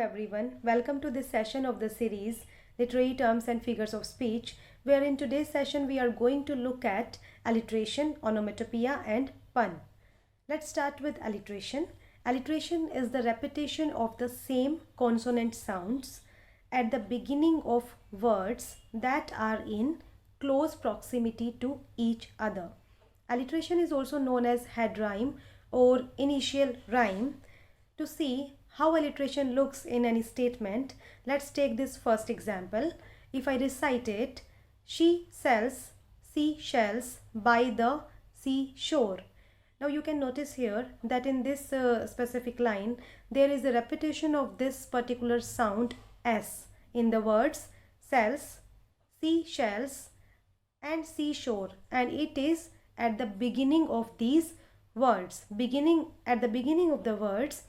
everyone, welcome to this session of the series Literary Terms and Figures of Speech, where in today's session we are going to look at alliteration, onomatopoeia and pun. Let's start with alliteration. Alliteration is the repetition of the same consonant sounds at the beginning of words that are in close proximity to each other. Alliteration is also known as head rhyme or initial rhyme. To see how alliteration looks in any statement, let's take this first example. If I recite it, she sells seashells by the seashore. Now you can notice here that in this specific line, there is a repetition of this particular sound S in the words sells, seashells and seashore, and it is at the beginning of these words. At the beginning of the words,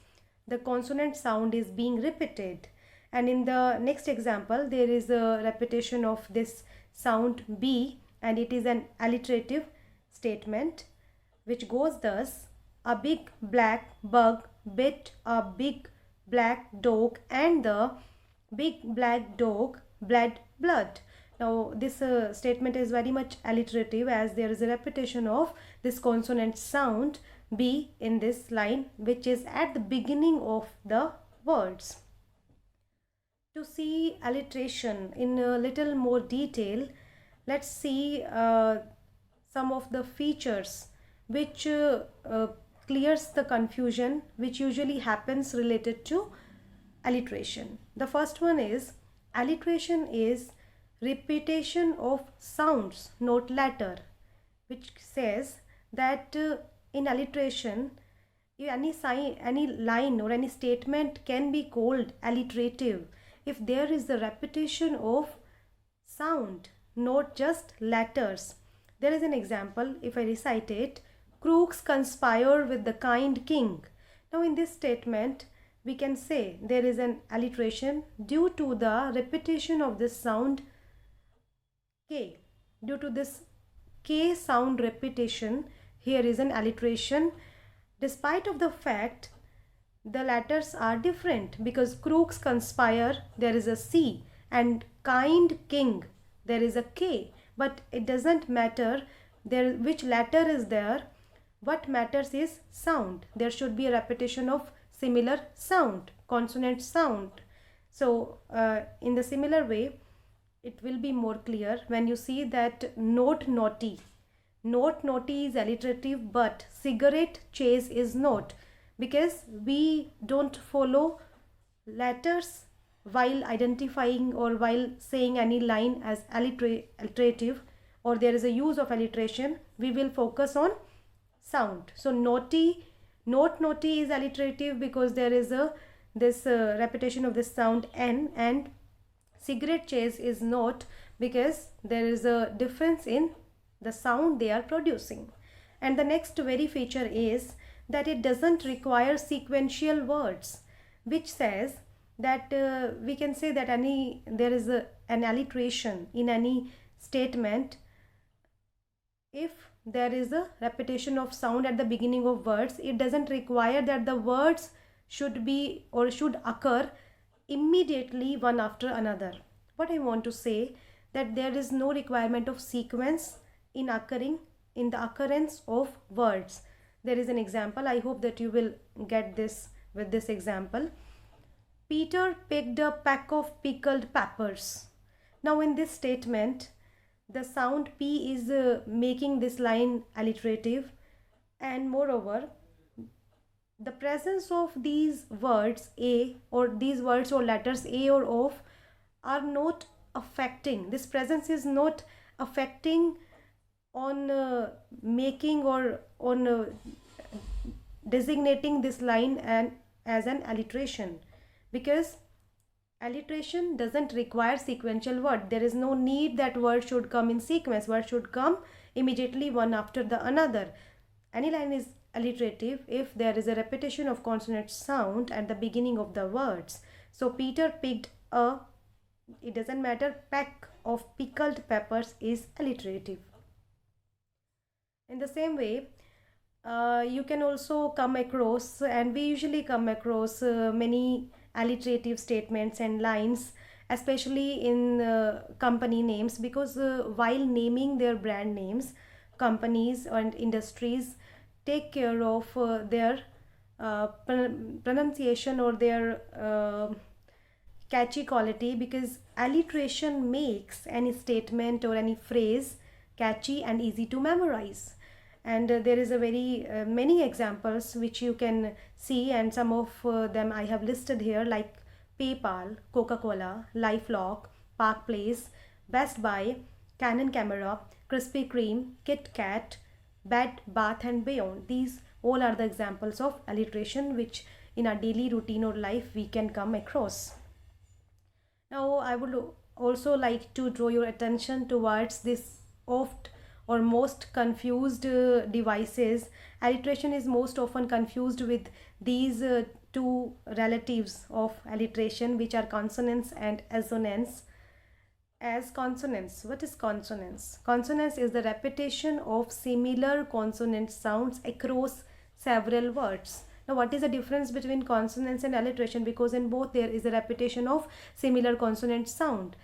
the consonant sound is being repeated, and in the next example there is a repetition of this sound B, and it is an alliterative statement which goes thus: a big black bug bit a big black dog and the big black dog bled blood. Now this statement is very much alliterative, as there is a repetition of this consonant sound B in this line, which is at the beginning of the words. To see alliteration in a little more detail, let's see some of the features which clears the confusion which usually happens related to alliteration. The first one is alliteration is repetition of sounds, not letter, which says that in alliteration, any line or any statement can be called alliterative if there is the repetition of sound, not just letters. There is an example. If I recite it, crooks conspire with the kind king. Now in this statement, we can say there is an alliteration due to the repetition of this sound K. Due to this K sound repetition, here is an alliteration, despite of the fact the letters are different, because crooks conspire, there is a C, and kind king, there is a K, but it doesn't matter there which letter is there. What matters is sound. There should be a repetition of similar sound, consonant sound. So in the similar way, it will be more clear when you see that not naughty. Not naughty is alliterative, but cigarette chase is not, because we don't follow letters while identifying or while saying any line as alliterative, or there is a use of alliteration. We will focus on sound. So naughty, not naughty is alliterative because there is this repetition of this sound N, and cigarette chase is not because there is a difference in the sound they are producing. And the next very feature is that it doesn't require sequential words, which says that we can say that there is an alliteration in any statement if there is a repetition of sound at the beginning of words. It doesn't require that the words should be or should occur immediately one after another. What I want to say, that there is no requirement of sequence in the occurrence of words. There is an example. I hope that you will get this with this example. Peter picked a peck of pickled peppers. Now in this statement, the sound P is making this line alliterative, and moreover, the presence of these words A, or these words or letters A or of, are not affecting, this presence is not affecting on making or on designating this line as an alliteration, because alliteration doesn't require sequential word. There is no need that word should come in sequence. Word should come immediately one after the another. Any line is alliterative if there is a repetition of consonant sound at the beginning of the words. So Peter picked a, it doesn't matter, peck of pickled peppers is alliterative. In the same way, you can also come across, and we usually come across many alliterative statements and lines, especially in company names, because while naming their brand names, companies and industries take care of their pronunciation or their catchy quality, because alliteration makes any statement or any phrase catchy and easy to memorize. And there is a very many examples which you can see, and some of them I have listed here, like PayPal, Coca-Cola, LifeLock, Park Place, Best Buy, Canon Camera, Krispy Kreme, Kit Kat, Bed Bath and Beyond. These all are the examples of alliteration which in our daily routine or life we can come across. Now I would also like to draw your attention towards this oft or most confused devices. Alliteration is most often confused with these two relatives of alliteration, which are consonants and assonance. As consonants, what is consonance? Consonance is the repetition of similar consonant sounds across several words. Now what is the difference between consonants and alliteration? Because in both there is a repetition of similar consonant sound.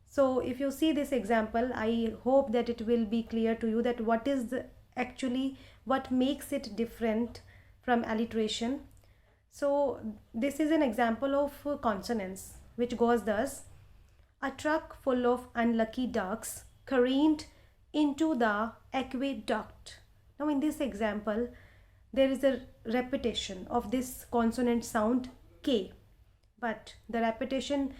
So if you see this example, I hope that it will be clear to you that what is actually what makes it different from alliteration. So this is an example of consonants, which goes thus: a truck full of unlucky ducks careened into the aqueduct. Now in this example, there is a repetition of this consonant sound K, but the repetition,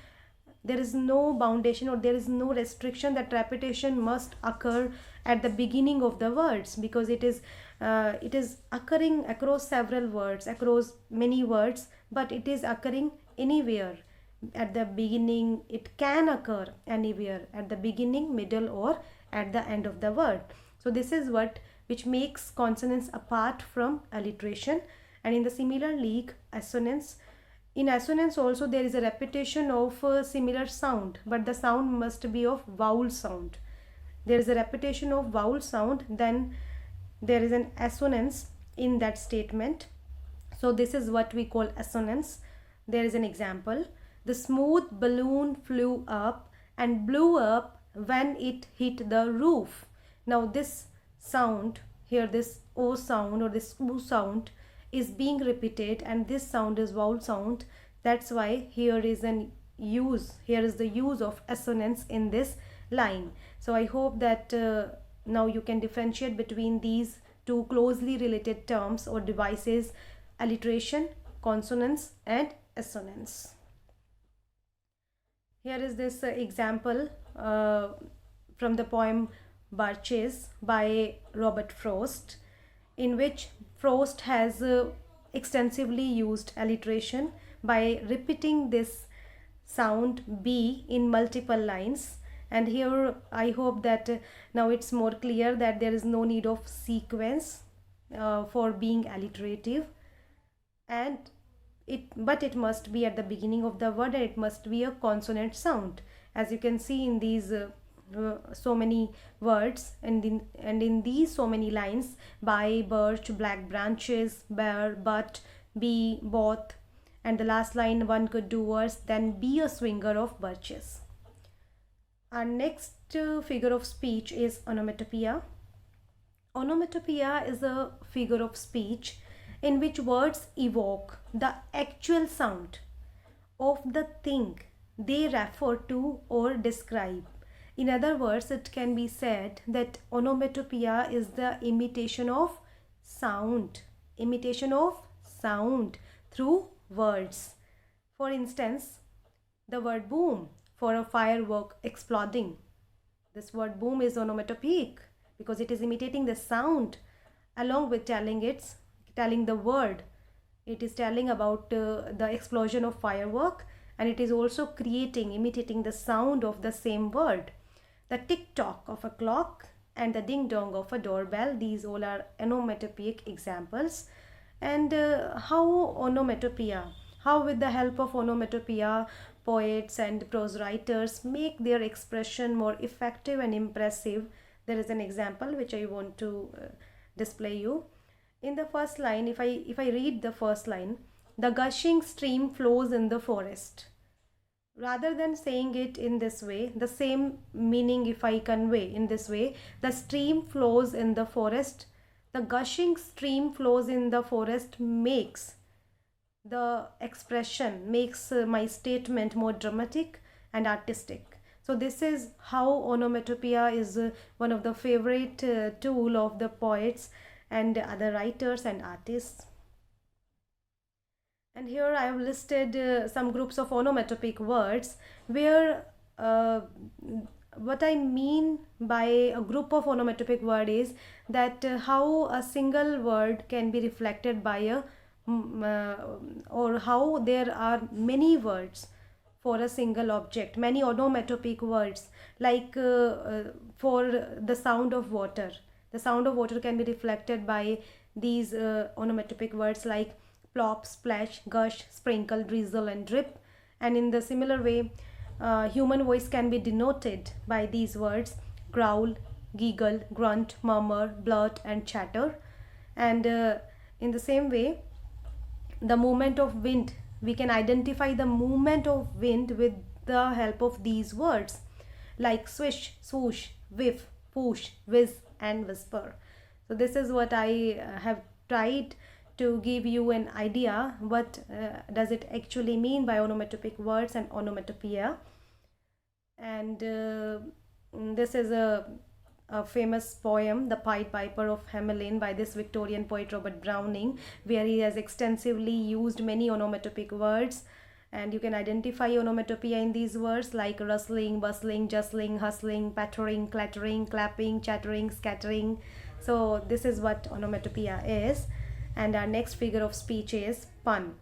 there is no boundation or there is no restriction that repetition must occur at the beginning of the words, because it is occurring across several words, across many words, but it is occurring anywhere at the beginning. It can occur anywhere at the beginning, middle, or at the end of the word. So this is what which makes consonants apart from alliteration. And in the similar league, assonance, in assonance also there is a repetition of a similar sound, but the sound must be of vowel sound. There is a repetition of vowel sound, then there is an assonance in that statement. So this is what we call assonance. There is an example: the smooth balloon flew up and blew up when it hit the roof. Now this sound here, this O sound or this U sound is being repeated, and this sound is vowel sound. That's why here is the use of assonance in this line. So I hope that now you can differentiate between these two closely related terms or devices: alliteration, consonance, and assonance. Here is this example from the poem Birches by Robert Frost, in which Frost has extensively used alliteration by repeating this sound B in multiple lines. And here I hope that now it's more clear that there is no need of sequence for being alliterative, and it must be at the beginning of the word, and it must be a consonant sound, as you can see in these so many words, and in these so many lines: by, birch, black branches, bear, but, be, both. And the last line, one could do worse than be a swinger of birches. Our next figure of speech is onomatopoeia. Onomatopoeia is a figure of speech in which words evoke the actual sound of the thing they refer to or describe. In other words, it can be said that onomatopoeia is the imitation of sound through words. For instance, the word boom for a firework exploding. This word boom is onomatopoeic because it is imitating the sound along with telling the word. It is telling about the explosion of firework, and it is also imitating the sound of the same word. The tick-tock of a clock and the ding-dong of a doorbell, these all are onomatopoeic examples. And how with the help of onomatopoeia, poets and prose writers make their expression more effective and impressive. There is an example which I want to display you. In the first line, if I read the first line: The gushing stream flows in the forest. Rather than saying it in this way, the same meaning if I convey in this way, the stream flows in the forest, the gushing stream flows in the forest makes the expression, makes my statement more dramatic and artistic. So this is how onomatopoeia is one of the favorite tool of the poets and other writers and artists. And here I have listed some groups of onomatopoeic words where what I mean by a group of onomatopoeic word is that how a single word can be reflected by a or how there are many words for a single object, many onomatopoeic words, like for the sound of water. The sound of water can be reflected by these onomatopoeic words like plop, splash, gush, sprinkle, drizzle, and drip. And in the similar way, human voice can be denoted by these words: growl, giggle, grunt, murmur, blurt, and chatter. And in the same way, the movement of wind, we can identify the movement of wind with the help of these words like swish, swoosh, whiff, whoosh, whiz, and whisper. So this is what I have tried to give you an idea what does it actually mean by onomatopoeic words and onomatopoeia. And this is a famous poem, The Pied Piper of Hamelin, by this Victorian poet Robert Browning, where he has extensively used many onomatopoeic words. And you can identify onomatopoeia in these words like rustling, bustling, justling, hustling, pattering, clattering, clapping, chattering, scattering. So this is what onomatopoeia is. And our next figure of speech is pun.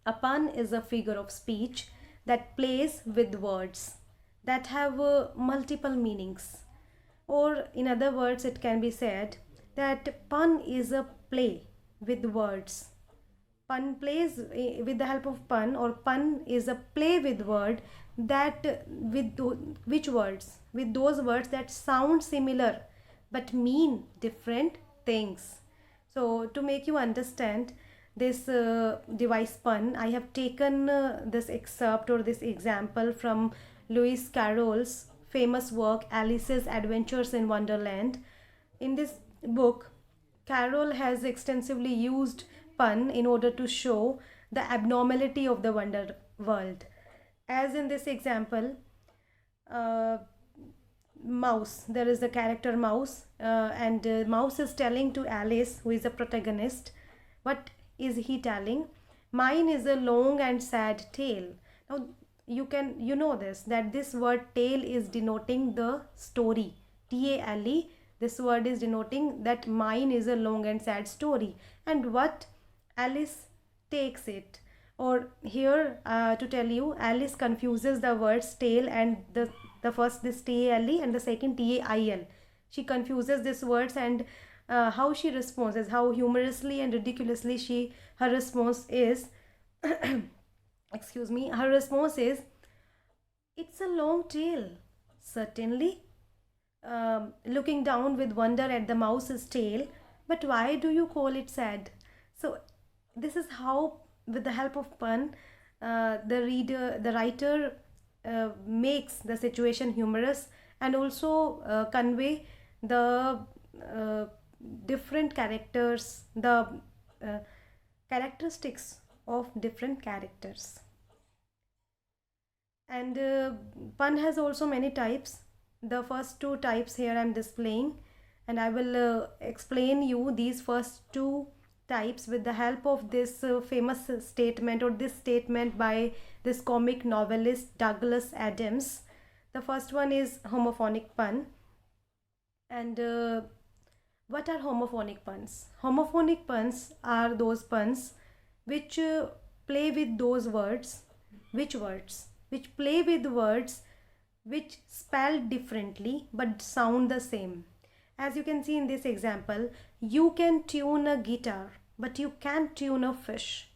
A pun is a figure of speech that plays with words that have multiple meanings. Or in other words, it can be said that pun is a play with words. Pun plays with the help of pun, or pun is a play with word that with which words? With those words that sound similar but mean different things. So to make you understand this device pun, I have taken this excerpt or this example from Lewis Carroll's famous work Alice's Adventures in Wonderland. In this book, Carroll has extensively used pun in order to show the abnormality of the wonder world. As in this example, mouse, there is the character mouse, and mouse is telling to Alice, who is the protagonist, what is he telling? Mine is a long and sad tale. Now you know this, that this word tale is denoting the story, tale. This word is denoting that mine is a long and sad story, and what Alice takes it, or here to tell you, Alice confuses the words tale and the first this tale and the second tail. She confuses these words, and how she responds is how humorously and ridiculously her response is excuse me, her response is, it's a long tail, certainly. Looking down with wonder at the mouse's tail, but why do you call it sad? So this is how, with the help of pun, the writer makes the situation humorous and also convey the different characters, the characteristics of different characters. And pun has also many types. The first two types here I am displaying, and I will explain you these first two types with the help of this famous statement, or this statement by this comic novelist Douglas Adams. The first one is homophonic pun. And what are homophonic puns? Homophonic puns are those puns which play with those words. Which words? Which play with words which spell differently but sound the same. As you can see in this example, you can tune a guitar, but you can't tune a fish.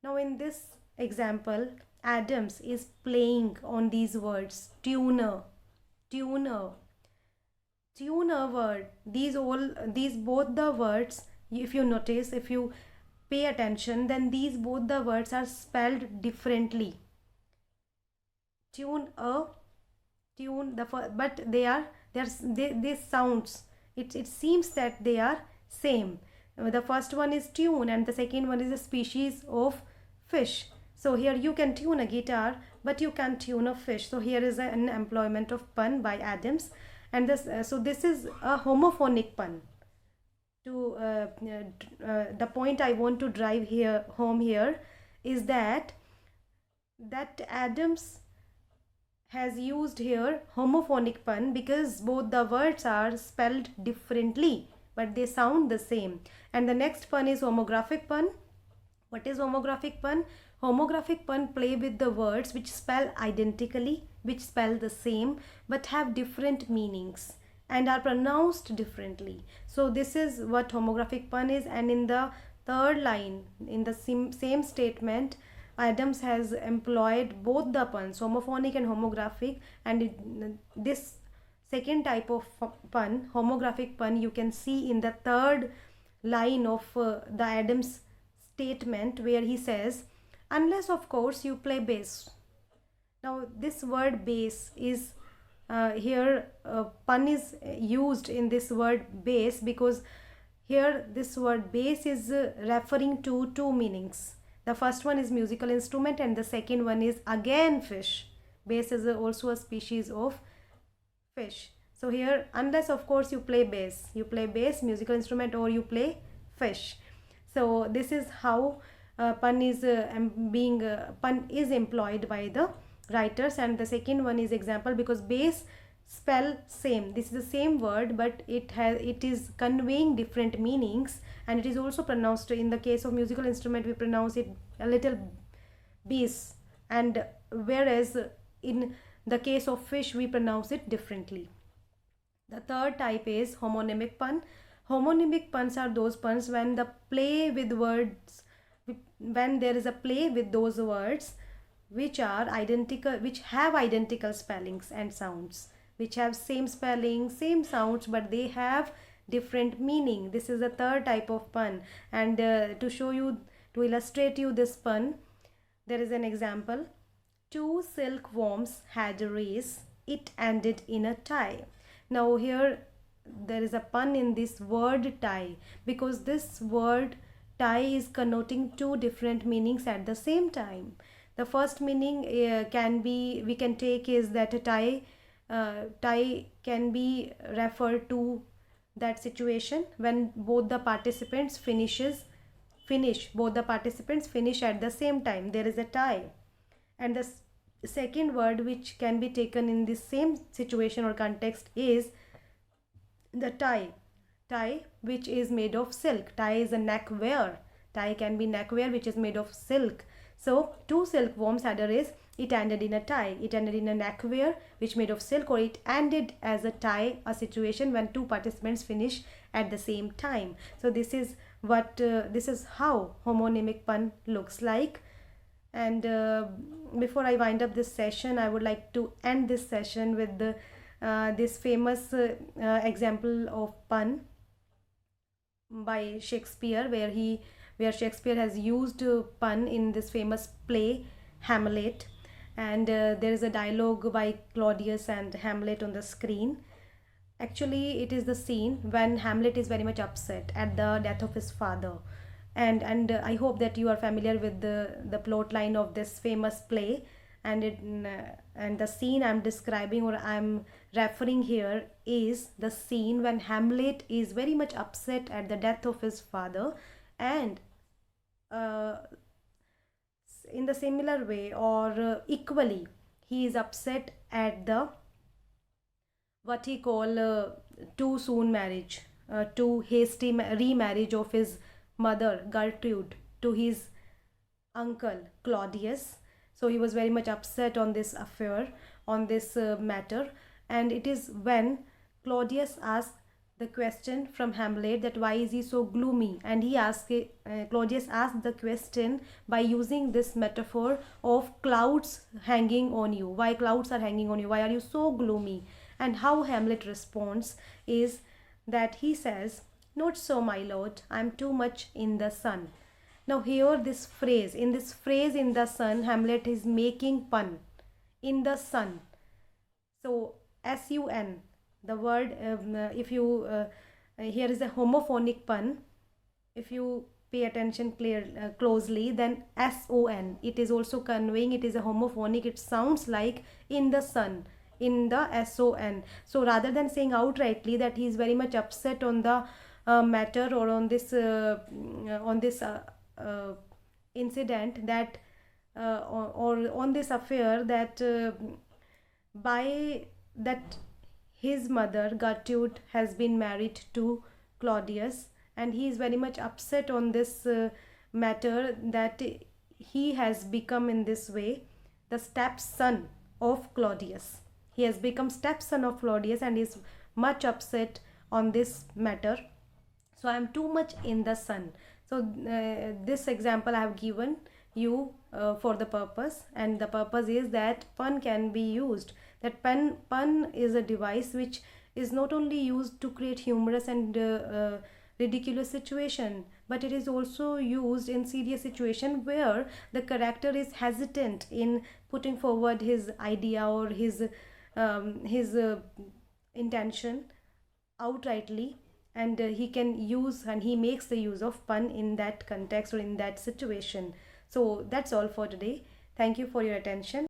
Now in this example, Adams is playing on these words, tuner, tuner, tuner word. These both the words, if you notice, if you pay attention, then these both the words are spelled differently. Tune a, tune the but they sounds, it seems that they are same. The first one is tune and the second one is a species of fish. So here you can tune a guitar, but you can't tune a fish. So here is an employment of pun by Adams, and this so this is a homophonic pun. To the point I want to drive here home here is that Adams has used here homophonic pun because both the words are spelled differently but they sound the same. And the next pun is homographic pun. What is homographic pun? Homographic pun play with the words which spell identically, which spell the same but have different meanings and are pronounced differently. So this is what homographic pun is. And in the third line in the same statement, Adams has employed both the puns, homophonic and homographic, and this second type of pun, homographic pun, you can see in the third line of the Adams statement where he says, unless of course you play bass. Now this word bass is here pun is used in this word bass because here this word bass is referring to two meanings. The first one is musical instrument and the second one is again fish. Bass is also a species of fish. So here, unless of course you play bass, musical instrument, or you play fish. So this is how pun is pun is employed by the writers. And the second one is example because bass spell same, this is the same word but it is conveying different meanings, and it is also pronounced, in the case of musical instrument we pronounce it a little bass, and whereas in the case of fish we pronounce it differently. The third type is homonymic pun. Homonymic puns are those puns when the play with words, when there is a play with those words which are identical, which have identical spellings and sounds, which have same spelling, same sounds, but they have different meaning. This is the third type of pun. And to show you, to illustrate you this pun, there is an example. Two silkworms had a race, it ended in a tie. Now here there is a pun in this word tie because this word tie is connoting two different meanings at the same time. The first meaning we can take is that a tie can be referred to that situation when both the participants finish at the same time, there is a tie. And the second word which can be taken in the same situation or context is the tie which is made of silk. Tie is a neckwear. Tie can be neckwear which is made of silk. So two silkworms had a race, it ended in a tie. It ended in a neckwear which made of silk, or it ended as a tie, a situation when two participants finish at the same time. So this is what this is how homonymic pun looks like. And before I wind up this session, I would like to end this session with this famous example of pun by Shakespeare, where Shakespeare has used pun in this famous play Hamlet. And there is a dialogue by Claudius and Hamlet on the screen. Actually, it is the scene when Hamlet is very much upset at the death of his father. And I hope that you are familiar with the plot line of this famous play. And the scene I'm describing or I'm referring here is the scene when Hamlet is very much upset at the death of his father, and in the similar way or equally he is upset at the what he call too soon marriage, too hasty remarriage of his mother Gertrude to his uncle Claudius. So he was very much upset on this affair, on this matter. And it is when Claudius asked the question from Hamlet that why is he so gloomy, and he asked Claudius asked the question by using this metaphor of clouds hanging on you. Why clouds are hanging on you? Why are you so gloomy? And how Hamlet responds is that he says, "Not so, my lord, I am too much in the sun." Now here this phrase, in this phrase in the sun, Hamlet is making pun. In the sun. So sun, the word, if you here is a homophonic pun. If you pay attention closely, then son, it is also conveying, it is a homophonic, it sounds like in the sun, in the son. So rather than saying outrightly that he is very much upset on the matter, or on this incident, that or on this affair, that by that his mother Gertrude has been married to Claudius, and he is very much upset on this matter, that he has become in this way the stepson of Claudius. He has become stepson of Claudius and is much upset on this matter. So I am too much in the sun. So this example I have given you for the purpose, and the purpose is that pun can be used. That pun is a device which is not only used to create humorous and ridiculous situation, but it is also used in serious situation where the character is hesitant in putting forward his idea or his intention outrightly, and he can use, and he makes the use of pun in that context or in that situation. So that's all for today. Thank you for your attention.